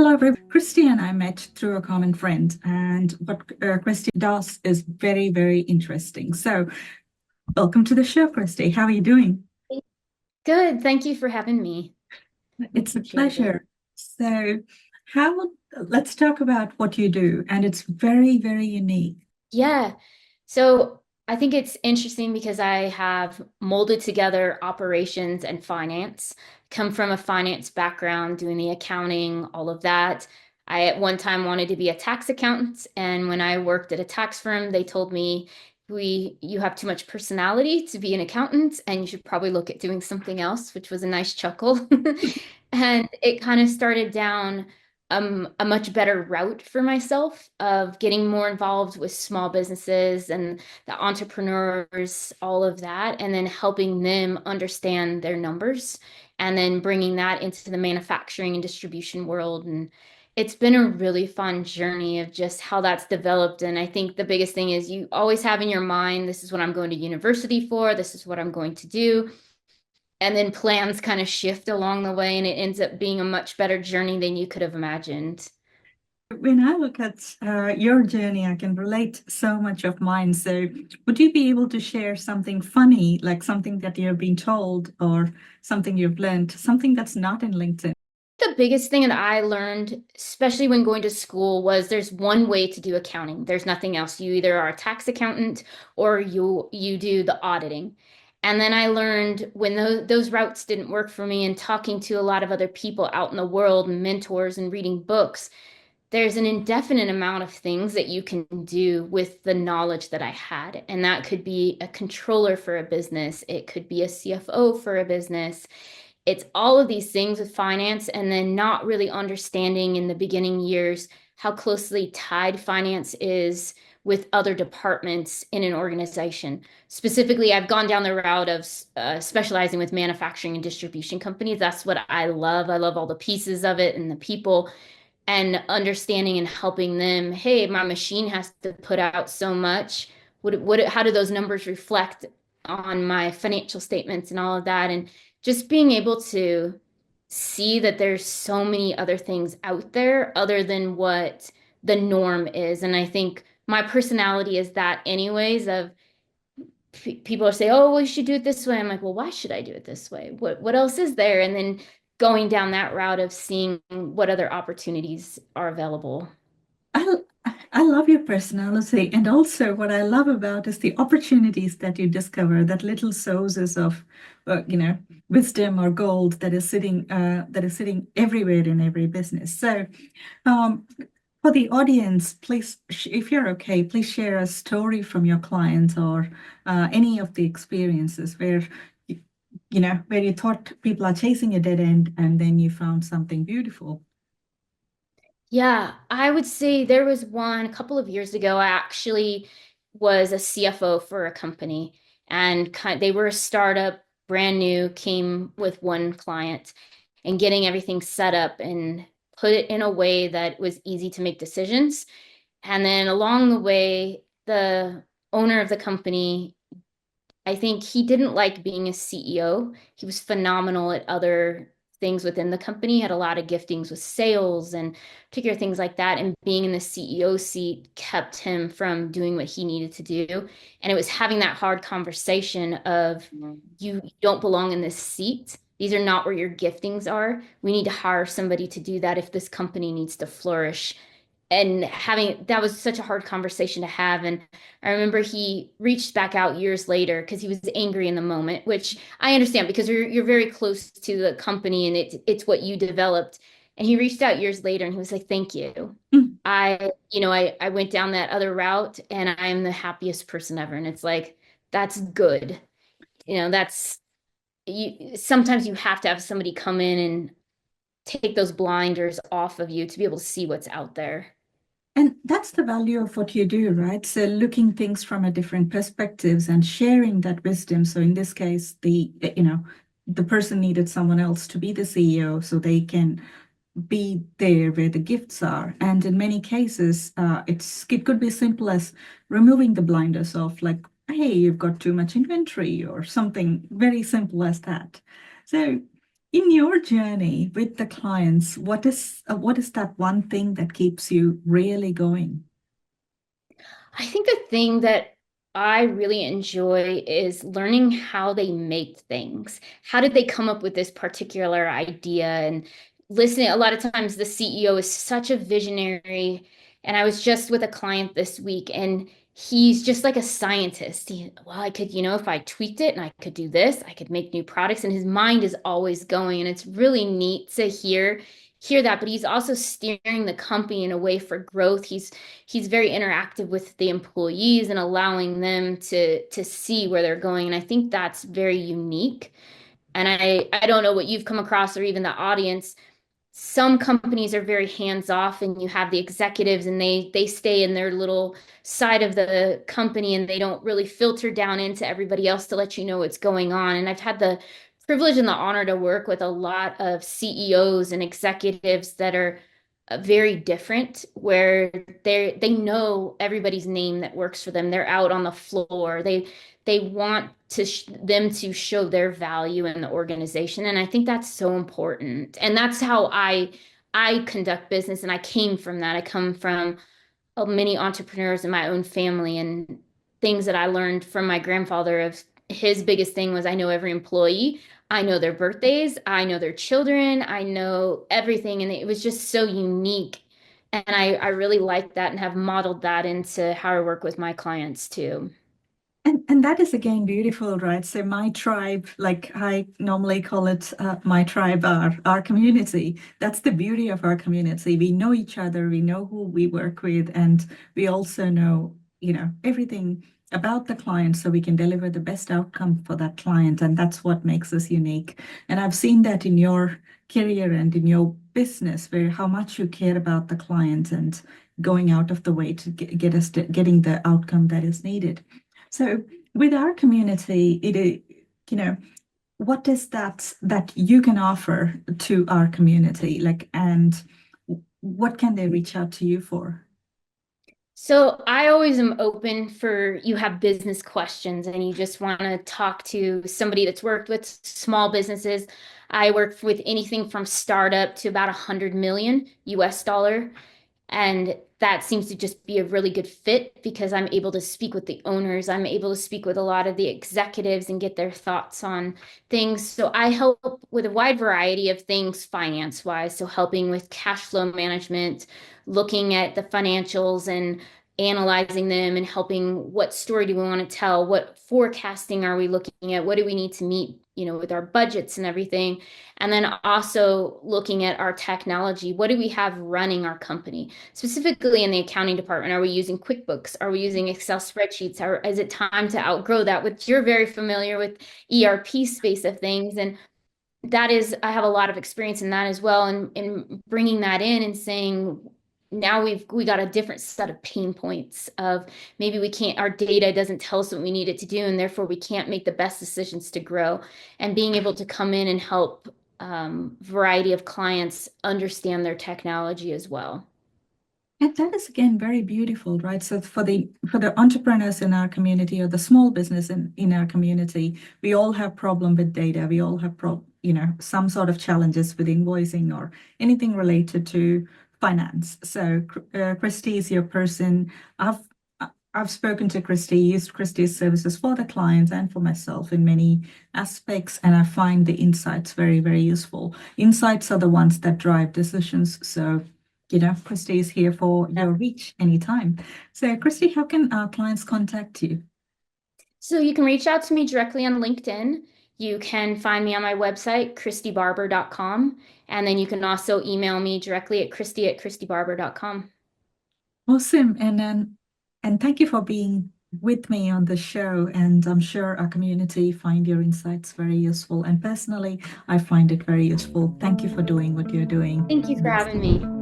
Hello, everyone. Kristy and I met through a common friend, and what Kristy does is very, very interesting. So, welcome to the show, Kristy. How are you doing? Good. Thank you for having me. It's a Appreciate it. pleasure. So, how let's talk about what you do, and it's very, very unique. Yeah. So I think it's interesting because I have molded together operations and finance, come from a finance background, doing the accounting, all of that. I at one time wanted to be a tax accountant, and when I worked at a tax firm, they told me you have too much personality to be an accountant, and you should probably look at doing something else, which was a nice chuckle. And it kind of started down a much better route for myself of getting more involved with small businesses and the entrepreneurs, all of that, and then helping them understand their numbers and then bringing that into the manufacturing and distribution world. And it's been a really fun journey of just how that's developed. And I think the biggest thing is you always have in your mind, this is what I'm going to university for, this is what I'm going to do. And then plans kind of shift along the way, and it ends up being a much better journey than you could have imagined. When I look at your journey, I can relate so much of mine. So, would you be able to share something funny, like something that you've been told or something you've learned, something that's not in LinkedIn? The biggest thing that I learned, especially when going to school, was there's one way to do accounting. There's nothing else. You either are a tax accountant or you do the auditing. And then I learned when those routes didn't work for me and talking to a lot of other people out in the world, mentors and reading books, there's an indefinite amount of things that you can do with the knowledge that I had. And that could be a controller for a business, it could be a CFO for a business. It's all of these things with finance, and then not really understanding in the beginning years how closely tied finance is with other departments in an organization. Specifically, I've gone down the route of specializing with manufacturing and distribution companies. That's what I love. I love all the pieces of it and the people and understanding and helping them. Hey, my machine has to put out so much. How do those numbers reflect on my financial statements and all of that? And just being able to see that there's so many other things out there other than what the norm is. And I think my personality is that anyways of people are saying, oh, we should do it this way. I'm like, well, why should I do it this way? What else is there? And then going down that route of seeing what other opportunities are available. I I love your personality, and also what I love about is the opportunities that you discover, that little sources of, wisdom or gold that is sitting everywhere in every business. So, um, for the audience, please, if you're okay, please share a story from your clients or any of the experiences where where you thought people are chasing a dead end, and then you found something beautiful. Yeah, I would say there was one a couple of years ago. I actually was a CFO for a company, and they were a startup, brand new, came with one client, and getting everything set up and put it in a way that was easy to make decisions. And then along the way, the owner of the company, I think he didn't like being a CEO. He was phenomenal at other things within the company, had a lot of giftings with sales and particular things like that. And being in the CEO seat kept him from doing what he needed to do. And it was having that hard conversation of you don't belong in this seat. These are not where your giftings are. We need to hire somebody to do that if this company needs to flourish. And having that was such a hard conversation to have. And I remember he reached back out years later because he was angry in the moment, which I understand because you're very close to the company and it's what you developed. And he reached out years later and he was like, "Thank you. Mm. I went down that other route and I'm the happiest person ever." And it's like, that's good. That's you sometimes you have to have somebody come in and take those blinders off of you to be able to see what's out there. And that's the value of what you do, right? So looking things from a different perspectives and sharing that wisdom. So in this case, the person needed someone else to be the CEO so they can be there where the gifts are. And in many cases, it could be simple as removing the blinders off, like, hey, you've got too much inventory or something very simple as that. So In your journey with the clients, what is that one thing that keeps you really going? I think the thing that I really enjoy is learning how they make things. How did they come up with this particular idea? And listening, a lot of times the CEO is such a visionary. And I was just with a client this week, and he's just like a scientist. Well, I could, if I tweaked it and I could do this, I could make new products. And his mind is always going. And it's really neat to hear that, but he's also steering the company in a way for growth. He's very interactive with the employees and allowing them to see where they're going. And I think that's very unique. And I don't know what you've come across or even the audience. Some companies are very hands off, and you have the executives and they stay in their little side of the company, and they don't really filter down into everybody else to let you know what's going on. And I've had the privilege and the honor to work with a lot of CEOs and executives that are very different, where they know everybody's name that works for them. They're out on the floor. They want them to show their value in the organization, and I think that's so important. And that's how I conduct business, and I came from that. I come from many entrepreneurs in my own family, and things that I learned from my grandfather. Of his biggest thing was, I know every employee, I know their birthdays, I know their children, I know everything. And it was just so unique. And I really like that and have modeled that into how I work with my clients too. And that is again beautiful, right? So my tribe, like I normally call it, my tribe, our community. That's the beauty of our community. We know each other, we know who we work with, and we also know, everything about the client, so we can deliver the best outcome for that client. And that's what makes us unique. And I've seen that in your career and in your business, where how much you care about the client and going out of the way to get us to getting the outcome that is needed. So with our community, what is that you can offer to our community? Like, and what can they reach out to you for? So I always am open for, you have business questions and you just want to talk to somebody that's worked with small businesses. I work with anything from startup to about 100 million US dollar. And that seems to just be a really good fit because I'm able to speak with the owners. I'm able to speak with a lot of the executives and get their thoughts on things. So I help with a wide variety of things finance wise. So helping with cash flow management, looking at the financials and analyzing them and helping, what story do we want to tell? What forecasting are we looking at? What do we need to meet, with our budgets and everything? And then also looking at our technology. What do we have running our company? Specifically in the accounting department, are we using QuickBooks? Are we using Excel spreadsheets? Or is it time to outgrow that? Which you're very familiar with ERP space of things. And that is, I have a lot of experience in that as well. And in bringing that in and saying, now we got a different set of pain points of, maybe we can't, our data doesn't tell us what we need it to do, and therefore we can't make the best decisions to grow. And being able to come in and help variety of clients understand their technology as well. And that is again very beautiful, right? So for the entrepreneurs in our community or the small business in our community, we all have problem with data. We all have some sort of challenges with invoicing or anything related to finance. So Kristy is your person. I've spoken to Kristy, used Kristy's services for the clients and for myself in many aspects, and I find the insights very, very useful. Insights are the ones that drive decisions. So Kristy is here for your reach anytime. So Kristy, how can our clients contact you? So you can reach out to me directly on LinkedIn. You can find me on my website, KristyBarber.com. And then you can also email me directly at Kristy@KristyBarber.com. Awesome. And thank you for being with me on the show. And I'm sure our community find your insights very useful. And personally, I find it very useful. Thank you for doing what you're doing. Thank you for having me.